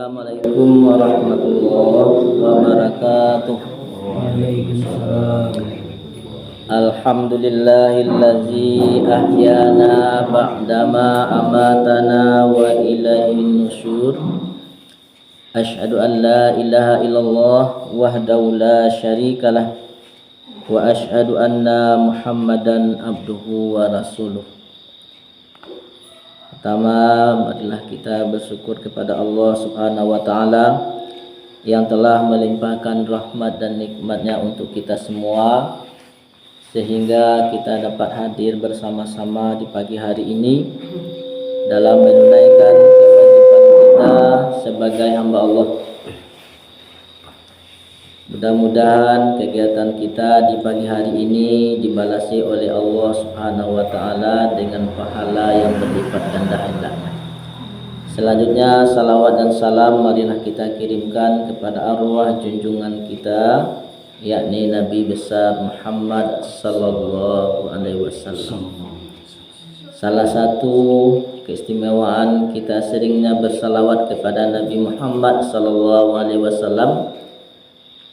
Assalamualaikum warahmatullahi wabarakatuh. Waalaikumsalam. Alhamdulillahillazi ahyana ba'dama amatana wa ilaihin nusyur. Asyhadu an la ilaha illallah wahdahu la syarikalah wa asyhadu anna Muhammadan abduhu wa rasuluh. Pertama, marilah kita bersyukur kepada Allah Subhanahu wa taala yang telah melimpahkan rahmat dan nikmatnya untuk kita semua sehingga kita dapat hadir bersama-sama di pagi hari ini dalam menunaikan kewajiban kita sebagai hamba Allah. Mudah-mudahan kegiatan kita di pagi hari ini dibalasi oleh Allah Subhanahu wa taala dengan pahala yang berlipat ganda hendaknya. Selanjutnya salawat dan salam marilah kita kirimkan kepada arwah junjungan kita, yakni Nabi besar Muhammad sallallahu alaihi wasallam. Salah satu keistimewaan kita seringnya bersalawat kepada Nabi Muhammad sallallahu alaihi wasallam,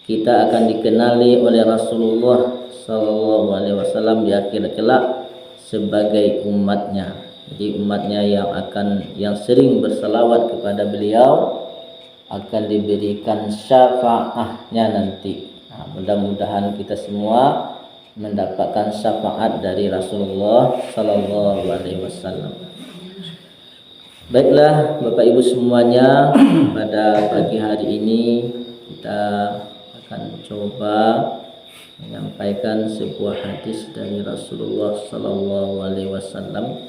kita akan dikenali oleh Rasulullah sallallahu alaihi wasallam di akhir kelak sebagai umatnya. Jadi umatnya yang sering bersalawat kepada beliau akan diberikan syafaatnya nanti. Mudah-mudahan kita semua mendapatkan syafaat dari Rasulullah sallallahu alaihi wasallam. Baiklah Bapak Ibu semuanya, pada pagi hari ini kita akan coba menyampaikan sebuah hadis dari Rasulullah sallallahu alaihi wasallam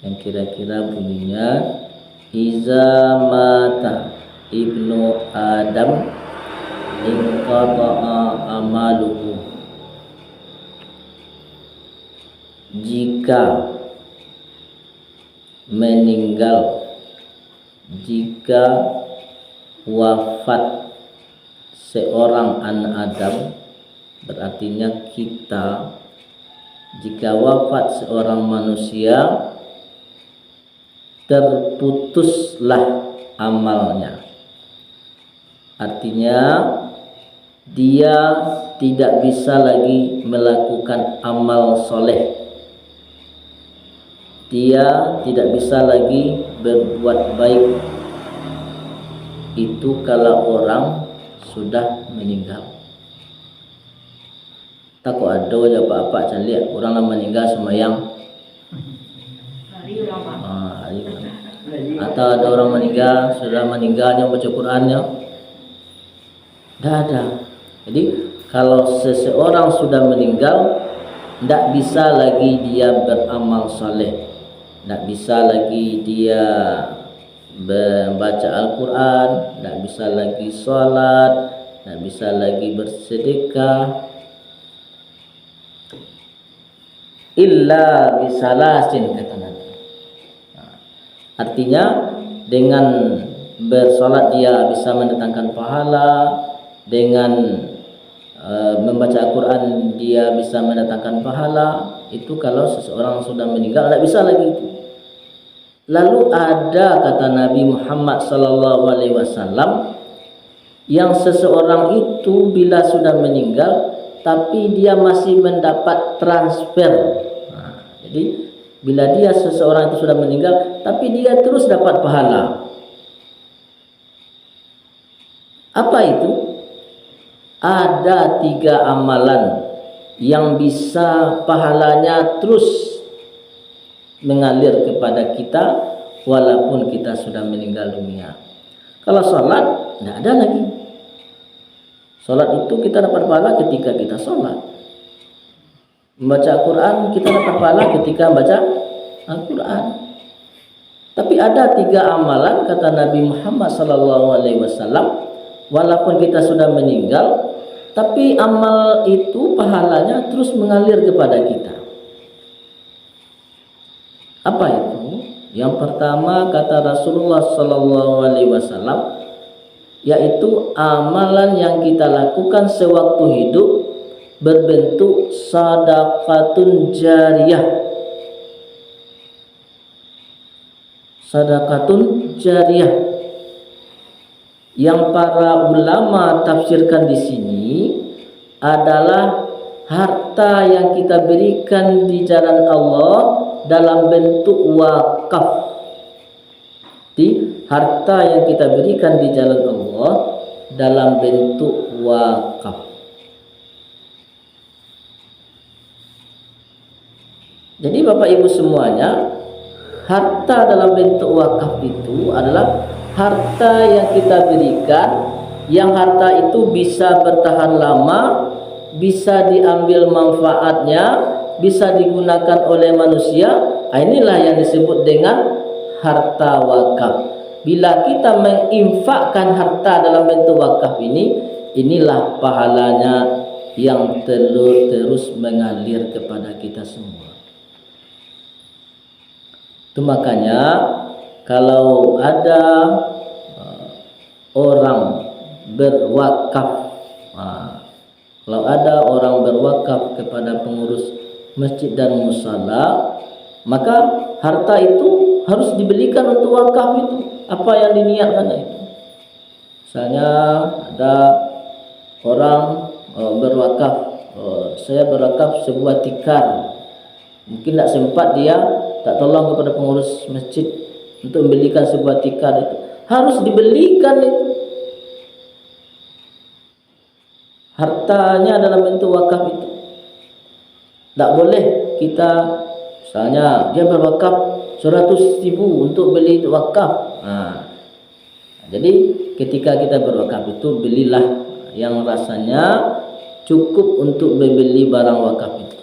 yang kira-kira bunyinya, iza mata ibnu adam inqata'a amaluhu. Jika meninggal, jika wafat seorang anak Adam, berartinya kita, jika wafat seorang manusia, terputuslah amalnya. Artinya dia tidak bisa lagi melakukan amal soleh. Dia tidak bisa lagi berbuat baik. Itu kalau orang sudah meninggal. Takut ada aja apa-apa saya lihat orang yang meninggal semayang. Atau ada orang meninggal, sudah meninggalnya baca Qur'annya. Tidak ada. Jadi kalau seseorang sudah meninggal, tidak bisa lagi dia beramal saleh, tidak bisa lagi dia membaca Al-Quran, tidak bisa lagi sholat, tidak bisa lagi bersedekah, illa bisalasin, kata Nabi. Artinya dengan bersolat dia bisa mendatangkan pahala, dengan membaca Al-Quran dia bisa mendatangkan pahala. Itu kalau seseorang sudah meninggal, tidak bisa lagi itu. Lalu ada, kata Nabi Muhammad sallallahu alaihi wasallam, yang seseorang itu bila sudah meninggal tapi dia masih mendapat transfer. Jadi bila dia seseorang itu sudah meninggal tapi dia terus dapat pahala. Apa itu? Ada 3 amalan yang bisa pahalanya terus mengalir kepada kita walaupun kita sudah meninggal dunia. Kalau sholat, tidak ada lagi. Sholat itu kita dapat pahala ketika kita sholat. Membaca Al-Quran kita dapat pahala ketika baca Al-Quran. Tapi ada 3 amalan, kata Nabi Muhammad SAW, walaupun kita sudah meninggal, tapi amal itu pahalanya terus mengalir kepada kita. Apa itu? Yang pertama, kata Rasulullah SAW, yaitu amalan yang kita lakukan sewaktu hidup berbentuk sadaqatun jariyah. Sadaqatun jariyah. yang para ulama tafsirkan di sini adalah harta yang kita berikan di jalan Allah dalam bentuk wakaf. Harta yang kita berikan di jalan Allah dalam bentuk wakaf. Jadi Bapak Ibu semuanya, harta dalam bentuk wakaf itu adalah harta yang kita berikan, yang harta itu bisa bertahan lama, bisa diambil manfaatnya, bisa digunakan oleh manusia. Inilah yang disebut dengan harta wakaf. Bila kita menginfakkan harta dalam bentuk wakaf ini, inilah pahalanya yang terus mengalir kepada kita semua. Itu makanya kalau ada orang berwakaf, kalau ada orang berwakaf kepada pengurus masjid dan musala, maka harta itu harus dibelikan untuk wakaf itu, apa yang diniatkan itu. Misalnya ada orang berwakaf, saya berwakaf sebuah tikar, mungkin tidak sempat dia tak tolong kepada pengurus masjid untuk membelikan sebuah tikar itu, harus dibelikan itu. Hartanya dalam bentuk wakaf itu. Tak boleh kita, misalnya dia berwakaf 100.000 untuk beli wakaf. Jadi ketika kita berwakaf itu, belilah yang rasanya cukup untuk membeli barang wakaf itu.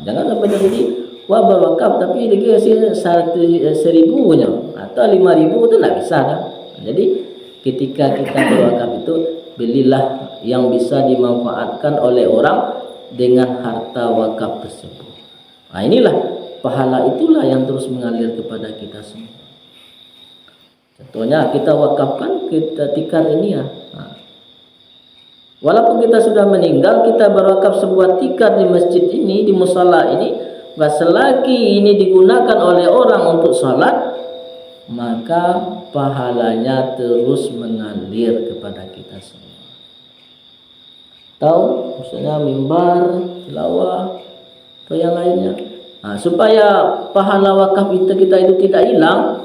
Jangan sampai jadi wah berwakaf tapi dia kasih 1.000-nya atau 5.000 itu tidak bisa kan. Jadi ketika kita berwakaf itu, belilah yang bisa dimanfaatkan oleh orang dengan harta wakaf tersebut. Inilah pahala, itulah yang terus mengalir kepada kita semua. Contohnya kita wakafkan kita tikar ini ya. Walaupun kita sudah meninggal, kita berwakaf sebuah tikar di masjid ini, di musala ini, selagi ini digunakan oleh orang untuk salat, maka pahalanya terus mengalir kepada kita semua. Tahu, misalnya mimbar, tilawah, atau yang lainnya. Supaya pahala wakaf kita itu tidak hilang,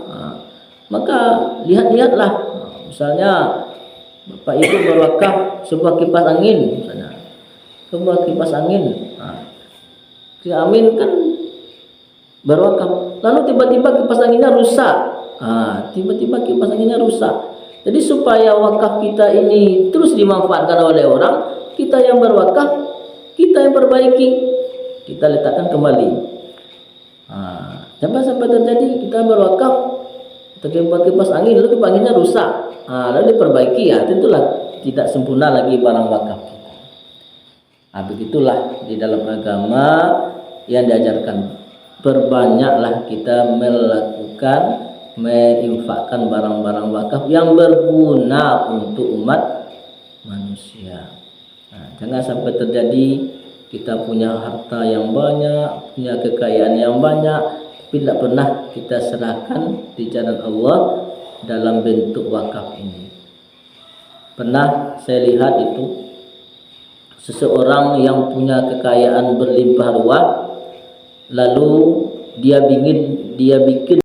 maka lihat-lihatlah. Misalnya Bapak Ibu berwakaf sebuah kipas angin, misalnya sebuah kipas angin. Si Amin kan berwakaf, lalu tiba-tiba kipas anginnya rusak. Tiba-tiba kipas anginnya rusak. Jadi supaya wakaf kita ini terus dimanfaatkan oleh orang, kita yang berwakaf, kita yang perbaiki, kita letakkan kembali. Jangan sampai terjadi kita berwakaf terjebak kipas angin, lalu kipas anginnya rusak, lalu diperbaiki, tentulah tidak sempurna lagi barang wakaf kita. Begitulah di dalam agama yang diajarkan, perbanyaklah kita melakukan, menginfakkan barang-barang wakaf yang berguna untuk umat manusia. Jangan sampai terjadi kita punya harta yang banyak, punya kekayaan yang banyak, tapi tidak pernah kita serahkan di jalan Allah dalam bentuk wakaf ini. Pernah saya lihat itu seseorang yang punya kekayaan berlimpah ruah, lalu dia bikin